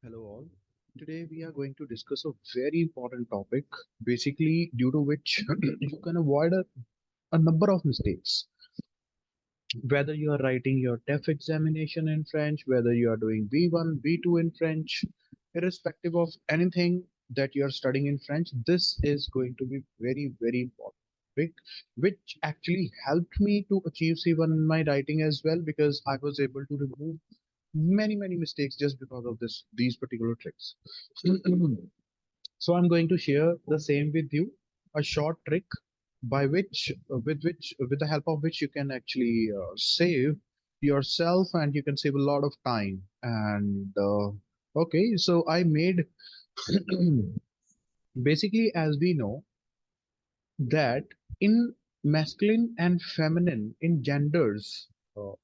Hello all. Today we are going to discuss a very important topic, basically due to which you can avoid a number of mistakes. Whether you are writing your TEF examination in French, whether you are doing B1, B2 in French, irrespective of anything that you are studying in French, this is going to be very, very important. Which actually helped me to achieve C1 in my writing as well because I was able to remove many mistakes just because of these particular tricks. So I'm going to share the same with you, a short trick by which with the help of which you can actually save yourself and you can save a lot of time. And okay, so I made basically, as we know that in masculine and feminine in genders, uh,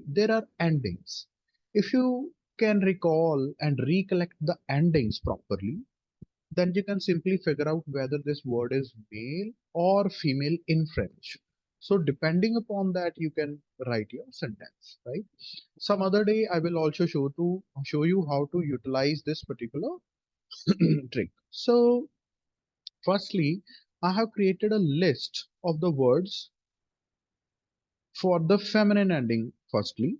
there are endings. If you can recall and recollect the endings properly, then you can simply figure out whether this word is male or female in French. So depending upon that, you can write your sentence, right? Some other day, I will also show you how to utilize this particular trick. So firstly, I have created a list of the words for the feminine ending. Firstly,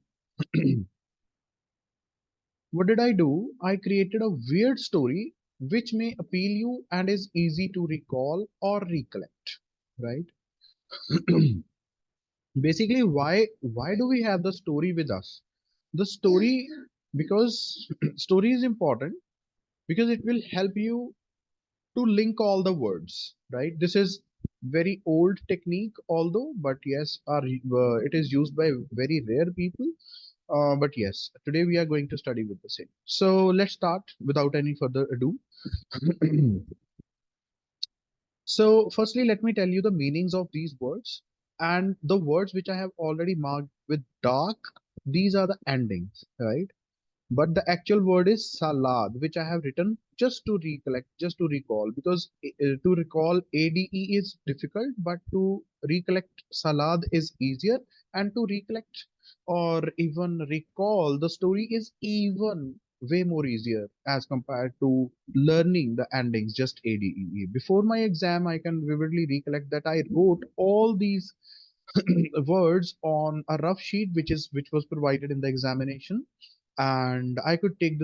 what did I do? I created a weird story which may appeal you and is easy to recall or recollect, right? Basically, why do we have the story with us? The story, because story is important because it will help you to link all the words, right? This is very old technique, although, but yes, it is used by very rare people. But yes, today we are going to study with the same. So let's start without any further ado. So firstly, let me tell you the meanings of these words and the words which I have already marked with dark. These are the endings, right? But the actual word is salad, which I have written just to recollect, just to recall, because to recall ADE is difficult, but to recollect salad is easier, and to recollect or even recall the story is even way more easier as compared to learning the endings just ADE. Before my exam, I can vividly recollect that I wrote all these words on a rough sheet which was provided in the examination, and I could take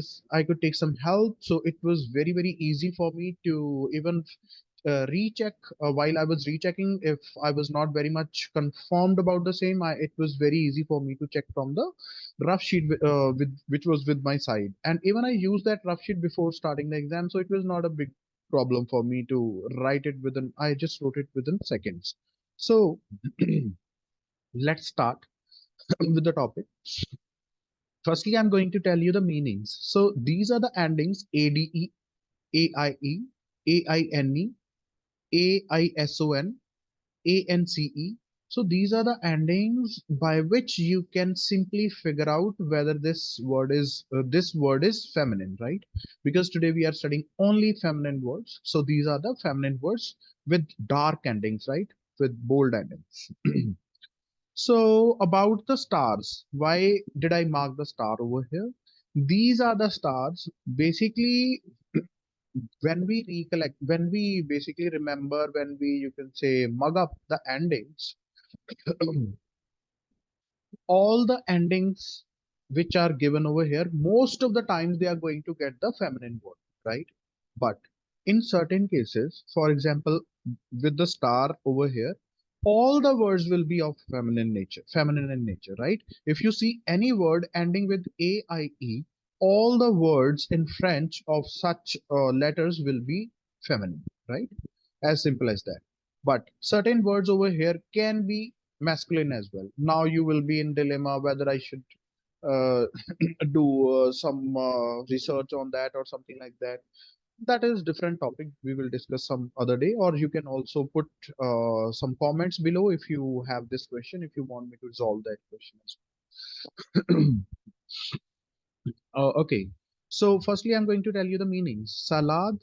some help, so it was very easy for me to even recheck. While I was rechecking, if I was not very much confirmed about the same, it was very easy for me to check from the rough sheet with which was with my side, and even I used that rough sheet before starting the exam, so it was not a big problem for me to write it within. I just wrote it within seconds. So let's start with the topic. Firstly, I'm going to tell you the meanings. So these are the endings ADE, AIE, AINE, AISON, ANCE. So these are the endings by which you can simply figure out whether this word is feminine, right? Because today we are studying only feminine words. So these are the feminine words with dark endings, right? With bold endings. So about the stars, why did I mark the star over here? These are the stars. Basically, when we recollect, when we basically remember, when we, you can say, mug up the endings, all the endings which are given over here, most of the times they are going to get the feminine word, right? But in certain cases, for example, with the star over here, all the words will be of feminine in nature, right? If you see any word ending with AIE, all the words in French of such letters will be feminine, right? As simple as that. But certain words over here can be masculine as well. Now you will be in dilemma whether I should uh, do some research on that or something like that. That is different topic. We will discuss some other day, or you can also put some comments below if you have this question, if you want me to resolve that question as well. Okay. So firstly, I'm going to tell you the meanings. Salad,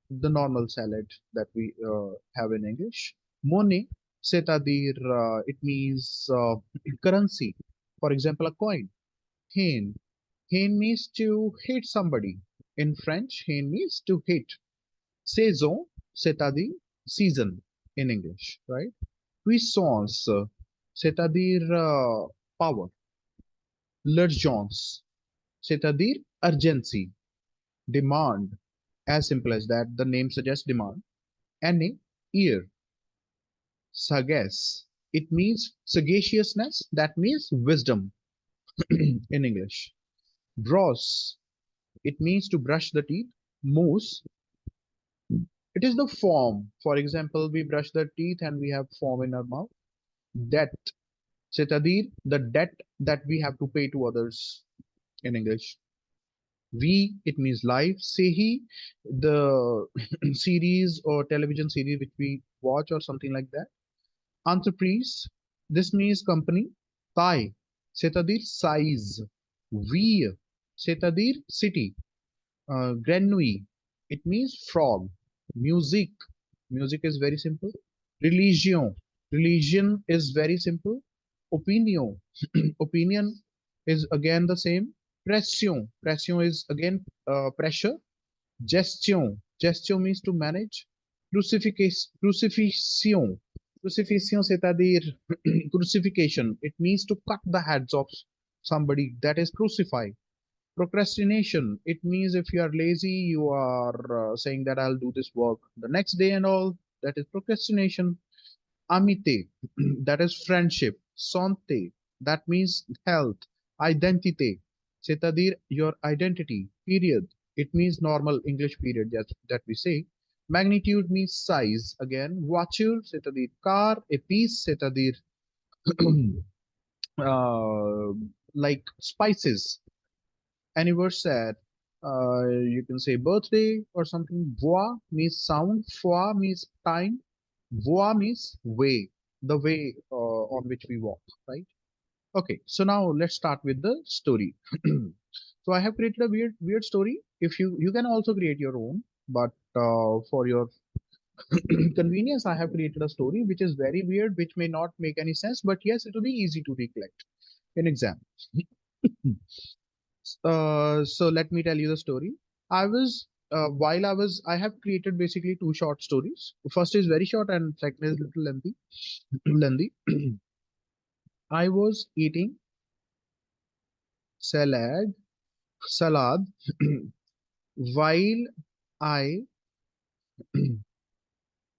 the normal salad that we have in English. Money, c'est-à-dire, it means currency. For example, a coin. Hen, Hain means to hate somebody. In French, hain means to hate. Saison, c'est-à-dire season in English, right? Puissance, c'est-à-dire power. L'urgence, c'est-à-dire urgency. Demand, as simple as that, the name suggests demand. Année, year. Sagace, it means sagaciousness, that means wisdom in English. Brosse, it means to brush the teeth. Mousse, it is the form. For example, we brush the teeth and we have foam in our mouth. Debt, c'est-à-dire the debt that we have to pay to others in English. We, it means life. Sehi, the series or television series which we watch or something like that. Entreprise, this means company. Taille, c'est-à-dire size. Ville, c'est-à-dire city. Grenouille, it means frog. Music, music is very simple. Religion, religion is very simple. Opinion, opinion is again the same. Pression, pression is again pressure. Gestion, gestion means to manage. Crucifixion, crucifixion, c'est-à-dire crucifixion. It means to cut the heads of somebody, that is crucified. Procrastination, it means if you are lazy, you are saying that I'll do this work the next day and all. That is procrastination. Amite, that is friendship. Santé, that means health. Identité, c'est-à-dire your identity. Period, it means normal English period that we say. Magnitude means size. Again, voiture, c'est-à-dire car. Épice, c'est-à-dire uh, like spices. Anniversaire, you can say birthday or something. Voix means sound. Foi means time. Voie means way, the way on which we walk, right? Okay, so now let's start with the story. So I have created a weird story. If you can also create your own, but for your convenience, I have created a story which is very weird, which may not make any sense, but yes, it will be easy to recollect in exam. So let me tell you the story. I was while I have created basically two short stories. The first is very short and second is little lengthy. Lengthy. I was eating salad while I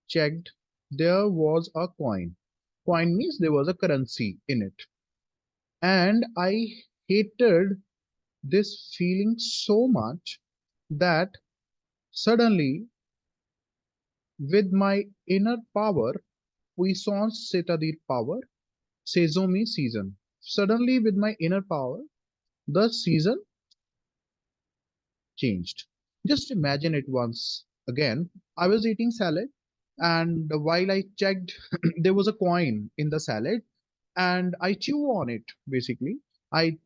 checked. There was a coin. Coin means there was a currency in it, and I hated this feeling so much that suddenly, with my inner power, puissance, c'est-à-dire power, saison means season. Suddenly, with my inner power, the season changed. Just imagine it once again. I was eating salad, and while I checked, there was a coin in the salad, and I chew on it basically. I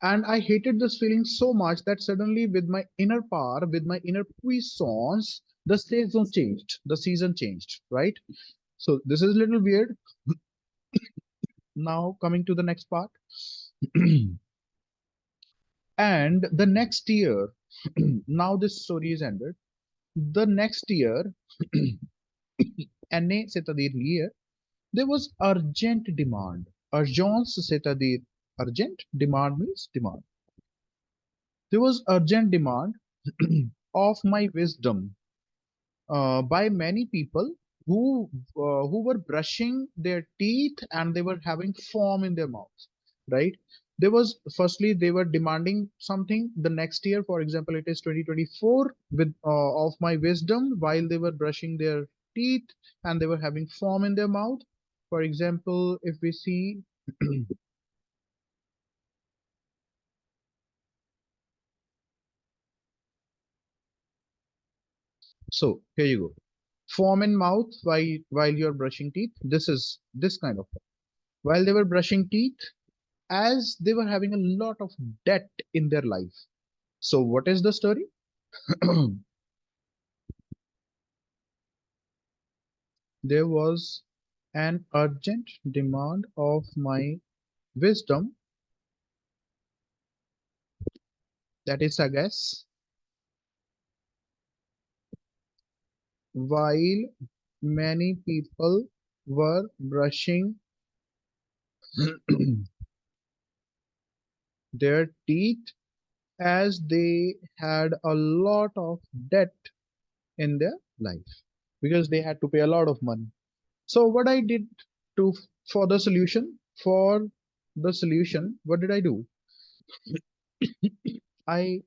and I hated this feeling so much that suddenly, with my inner power, with my inner puissance, the season changed. The season changed, right? So this is a little weird. Now coming to the next part. And the next year, now this story is ended. The next year, année, c'est-à-dire year, there was urgent demand. Urgence, c'est-à-dire urgent, demand means demand. There was urgent demand of my wisdom by many people who were brushing their teeth and they were having foam in their mouths, right? There was firstly they were demanding something the next year. For example, it is 2024 with of my wisdom while they were brushing their teeth and they were having foam in their mouth. For example, if we see, so here you go, foam in mouth while you're brushing teeth. This is this kind of while they were brushing teeth as they were having a lot of debt in their life. So, what is the story? There was an urgent demand of my wisdom, that is sagace, while many people were brushing their teeth as they had a lot of debt in their life because they had to pay a lot of money. So what I did to for the solution, what did I do? I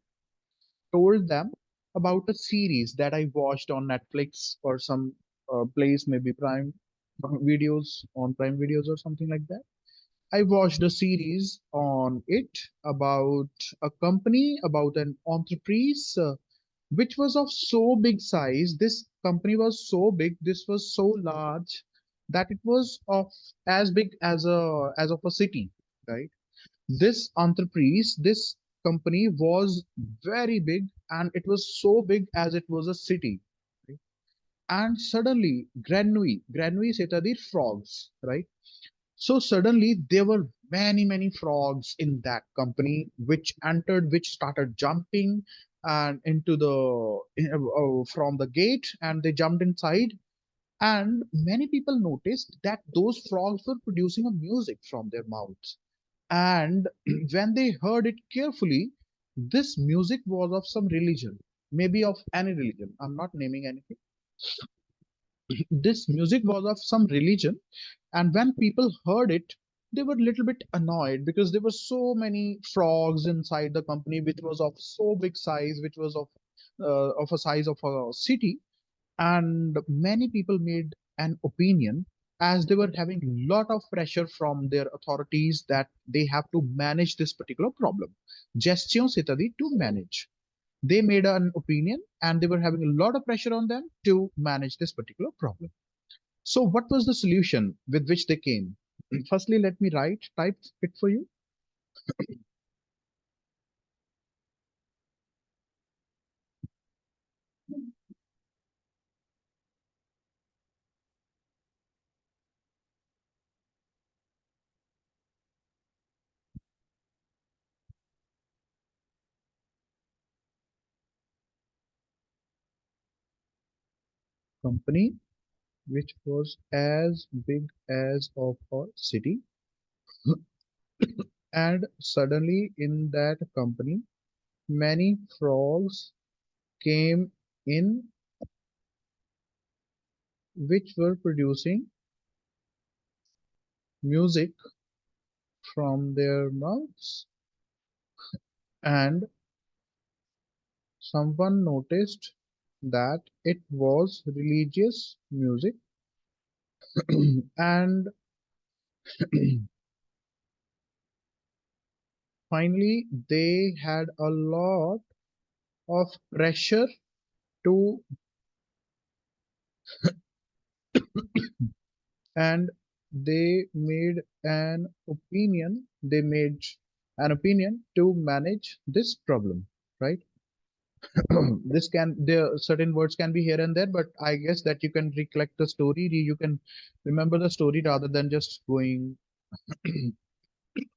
told them about a series that I watched on Netflix or some place, maybe Prime videos on Prime videos or something like that. I watched a series on it about a company, about an entreprise, which was of so big size. This company was so big, this was so large that it was of as big as of a city, right? This entreprise, this company was very big, and it was so big as it was a city. Right? And suddenly, granui setadir frogs, right? So suddenly there were many frogs in that company, which entered, which started jumping and into from the gate, and they jumped inside. And many people noticed that those frogs were producing a music from their mouths. And when they heard it carefully, this music was of some religion, maybe of any religion. I'm not naming anything. This music was of some religion, and when people heard it, they were a little bit annoyed because there were so many frogs inside the company, which was of so big size, which was of a size of a city. And many people made an opinion, as they were having a lot of pressure from their authorities that they have to manage this particular problem. Gestion c'est-à-dire to manage. They made an opinion, and they were having a lot of pressure on them to manage this particular problem. So what was the solution with which they came? Firstly, let me type it for you. Company which was as big as of a city, and suddenly in that company many frogs came in, which were producing music from their mouths, and someone noticed that it was religious music. And finally they had a lot of pressure to, and they made an opinion to manage this problem, right? This can, there certain words can be here and there, but I guess that you can recollect the story, you can remember the story rather than just going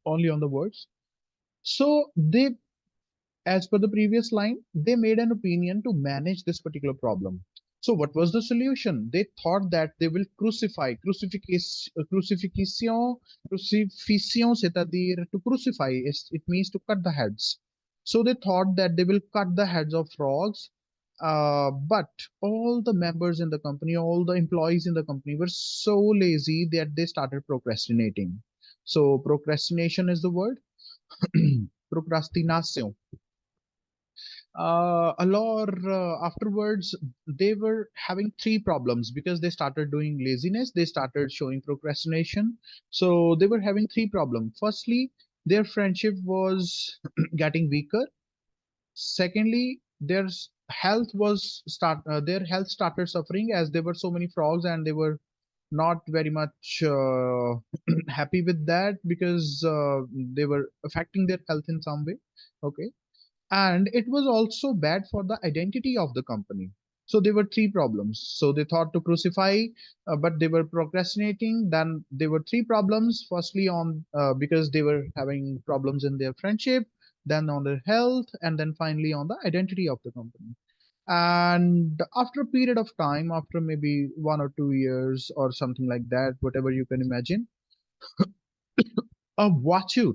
only on the words. So they, as per the previous line, they made an opinion to manage this particular problem. So what was the solution? They thought that they will crucify, crucifixion, c'est-à-dire to crucify, it means to cut the heads. So they thought that they will cut the heads of frogs. But all the members in the company, all the employees in the company were so lazy that they started procrastinating. So procrastination is the word. Procrastination. Alor, afterwards, they were having three problems because they started doing laziness, they started showing procrastination. So they were having three problems. Firstly, their friendship was getting weaker. Secondly, their health started suffering as there were so many frogs, and they were not very much happy with that because they were affecting their health in some way. Okay. And it was also bad for the identity of the company. So there were three problems. So they thought to crucify, but they were procrastinating. Then there were three problems. Firstly, on because they were having problems in their friendship, then on their health, and then finally on the identity of the company. And after a period of time, after maybe 1 or 2 years or something like that, whatever you can imagine, a watcher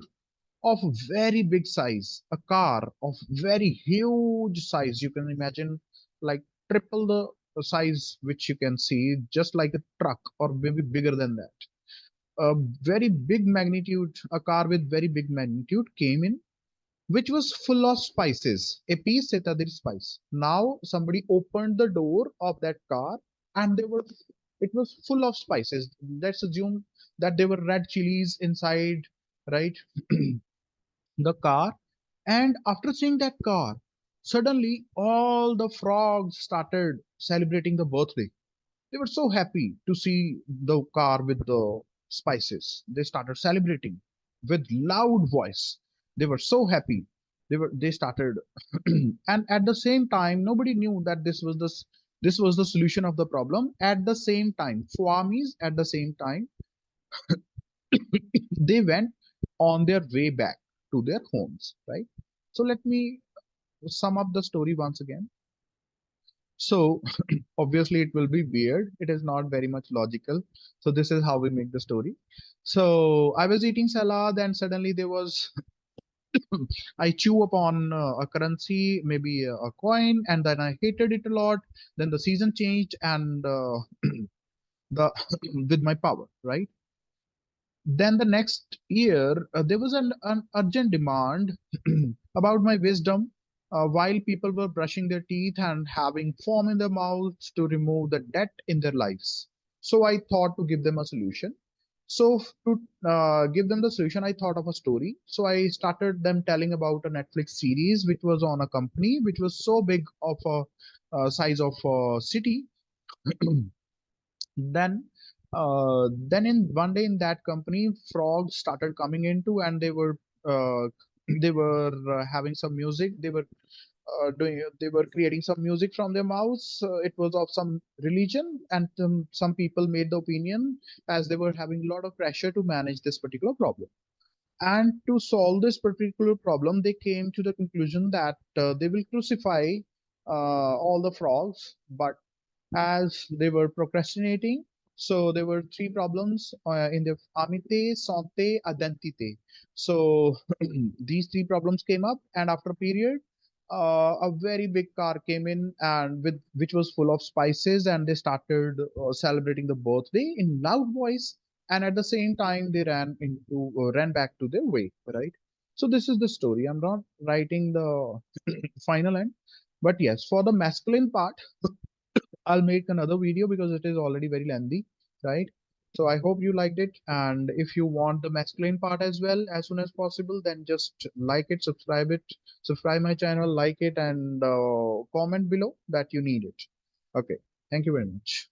of very big size, a car of very huge size. You can imagine like triple the size which you can see, just like a truck or maybe bigger than that. A very big magnitude, a car with very big magnitude came in, which was full of spices. A piece से था spice. Now somebody opened the door of that car and it was full of spices. Let's assume that there were red chilies inside, right? The car. And after seeing that car, suddenly all the frogs started celebrating the birthday. They were so happy to see the car with the spices. They started celebrating with loud voice. They were so happy. They started and at the same time nobody knew that this was the solution of the problem. At the same time, Swamis at the same time they went on their way back to their homes, right? So let me sum up the story once again. So obviously it will be weird. It is not very much logical. So this is how we make the story. So I was eating salad and suddenly there was I chew upon a currency, maybe a coin, and then I hated it a lot. Then the season changed and the with my power, right? Then the next year, there was an urgent demand about my wisdom while people were brushing their teeth and having foam in their mouths to remove the debt in their lives. So I thought to give them a solution. So to give them the solution, I thought of a story. So I started them telling about a Netflix series which was on a company which was so big of a size of a city. Then in one day in that company, frogs started coming into, and uh, they were having some music. They were creating some music from their mouths. It was of some religion, and some people made the opinion as they were having a lot of pressure to manage this particular problem. And to solve this particular problem, they came to the conclusion that they will crucify all the frogs, but as they were procrastinating. So there were three problems in the amite, sante, identite. So these three problems came up, and after a period, a very big car came in and with which was full of spices, and they started celebrating the birthday in loud voice. And at the same time, they ran back to their way, right? So this is the story. I'm not writing the final end, but yes, for the masculine part, I'll make another video because it is already very lengthy, right? So I hope you liked it. And if you want the masculine part as well as soon as possible, then just like it, subscribe my channel, like it, and comment below that you need it. Okay. Thank you very much.